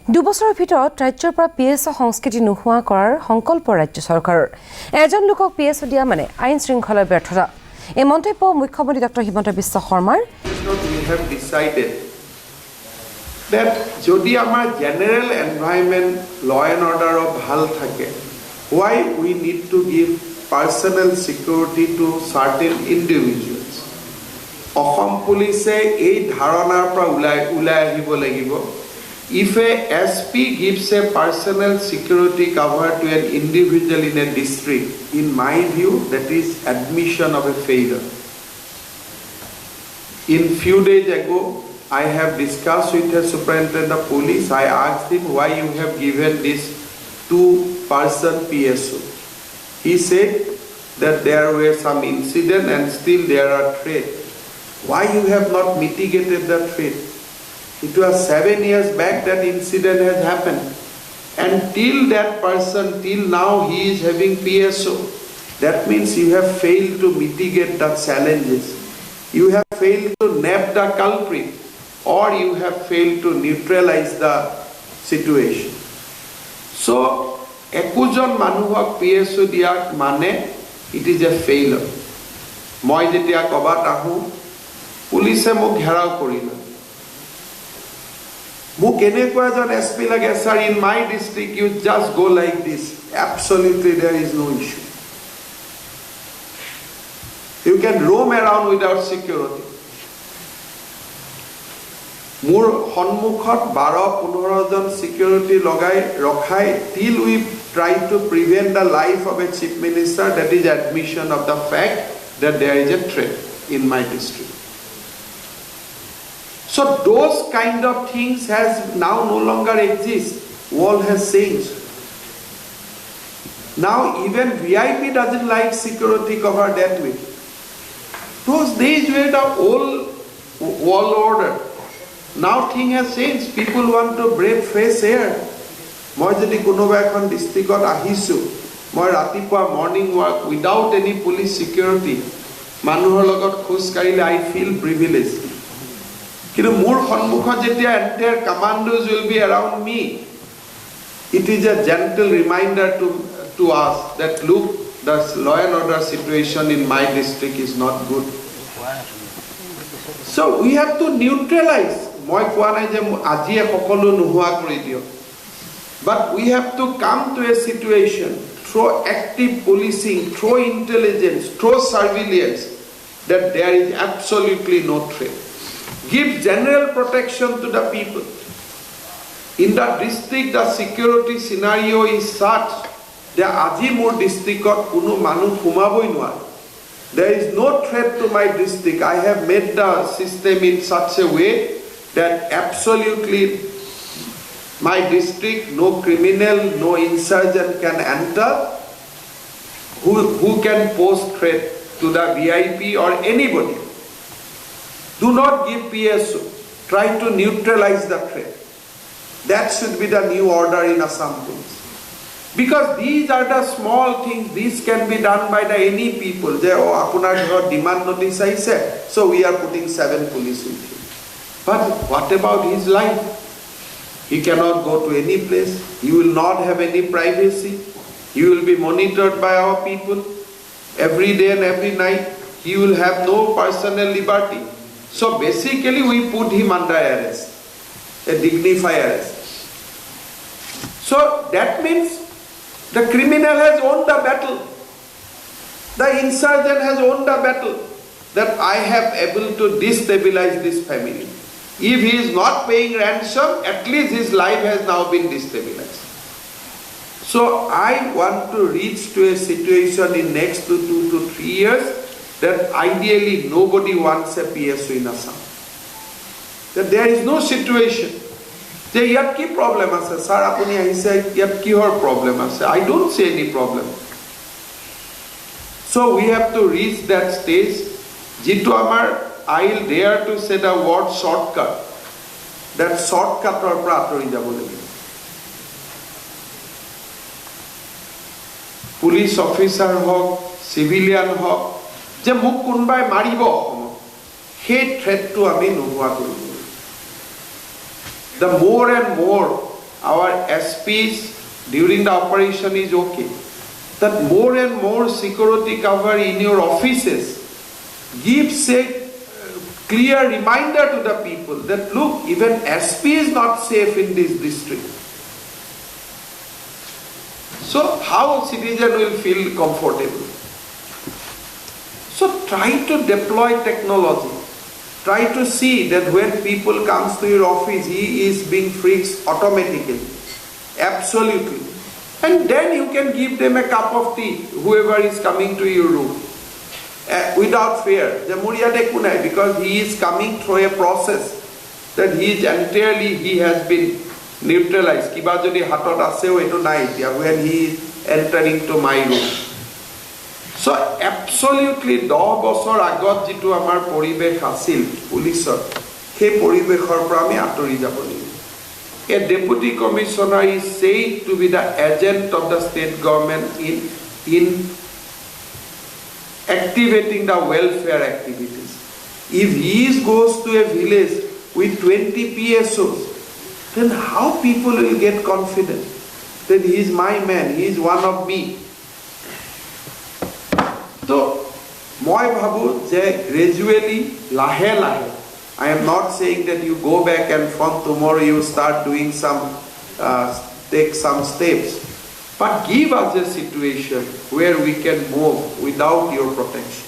দুবছৰৰ ভিতৰত ৰাজ্যৰ পৰা পিএছঅ সংস্কৃতি নোহোৱা কৰাৰ সংকল্প ৰাজ্য চৰকাৰৰ এজন লোকক পিএছঅ দিয়া মানে আইন শৃংখলাৰ ব্যৰ্থতা এই মন্তব্য মুখ্যমন্ত্ৰী ডক্টৰ হিমন্ত বিশ্ব শৰ্মাৰ We have decided that যদি আমাৰ general environment law and order ভাল থাকে why we need to give personal security to certain individuals অসম পুলিচে এই ধাৰণাৰ পৰা উলাই আহিব লাগিব if a SP gives a personal security cover to an individual in a district in my view that is admission of a failure in few days ago I have discussed with the superintendent of police. I asked him why you have given this two-person PSO. He said that there were some incidents and still there are threats. Why you have not mitigated the threat? It was 7 years back that incident has happened. And till that person, till now he is having PSO. That means you have failed to mitigate the challenges. You have failed to nab the culprit. Or you have failed to neutralize the situation. So, ekujon manuhok PSO diak mane, it is a failure. Moi jetia kobat ahu, police mok gherao korila. Mok eneko ejon SP lage, sir, in my district you just go like this. Absolutely there is no issue. You can roam around without security. More Honmukhot 12-15 John security logai rokhai till we try to prevent the life of a chief minister, that is admission of the fact that there is a threat in my district. So those kind of things has now no longer exist. World has changed. Now even VIP doesn't like security cover that way. Those days were the old world order. Now thing has changed. People want to breathe fresh air. Moi jodi konoba ekhon districtত আহিছো মই ৰাতিপুৱা morning walk without any police security মানুহৰ লগত খোজ কাঢ়িলে I feel privileged. কিন্তু মোৰ সন্মুখত যেতিয়া entire commandos will be around me, it is a gentle reminder to us that look, the law and order situation in my district is not good. So we have to neutralize. মই কোৱা নাই যে আজি সকলো নোহোৱা কৰি দিও, but we have to come to a situation through active policing, through intelligence, through surveillance that there is absolutely no threat. Give general protection to the people. In the district the security scenario is such that আজি মোৰ districtত কোনো মানুহ সোমাবই নোৱাৰে. There is no threat to my district. I have made the system in such a way that absolutely my district, no criminal, no insurgent can enter who can pose threat to the VIP or anybody. Do not give PSO. Try to neutralize the threat. That should be the new order in Assam Police. Because these are the small things, these can be done by the any people. They apunar demand notice I said, so we are putting 7 police with him. But what about his life? He cannot go to any place. He will not have any privacy. He will be monitored by our people every day and every night. He will have no personal liberty. So basically we put him under arrest, a dignified arrest. So that means the criminal has won the battle. The insurgent has won the battle. That I have able to destabilize this family. If he is not paying ransom, at least his life has now been destabilized. So I want to reach to a situation in next 2 to 3 years that ideally nobody wants a PSO in Assam. That there is no situation. যে ইয়াত কি problem আছে sir আপুনি আহিছে ইয়াত কিহৰ problem আছে I don't see any problem. So we have to reach that stage jitu amar I'll dare to say the word shortcut. That shortcut or pra atori jabo lagib. Police officer hok, civilian hok, je muk kunbai maribo he threat to ami nohua koribo. The more and more our SPs during the operation is okay. That more and more security cover in your offices gives a clear reminder to the people that look, even SP is not safe in this district. So how citizen will feel comfortable? So try to deploy technology. Try to see that when people comes to your office, he is being fixed automatically. Absolutely. And then you can give them a cup of tea, whoever is coming to your room. Without fear. Because he is coming through a process that he is entirely, he has been neutralized. When he is entering to my room. So absolutely 10 বছৰ আগত যেটো আমাৰ পৰিবেশ আছিল পুলিচৰ সেই পৰিবেশৰ পৰা আমি আঁতৰি যাব লাগিব A deputy commissioner is said to be the agent of the state government in activating the welfare activities. If he goes to a village with 20 PSOs, then how people will get confident that he is my man, he is one of me. So, moi bhabu je gradually lahe lahe. I am not saying that you go back and from tomorrow you start doing take some steps. But give us a situation where we can move without your protection.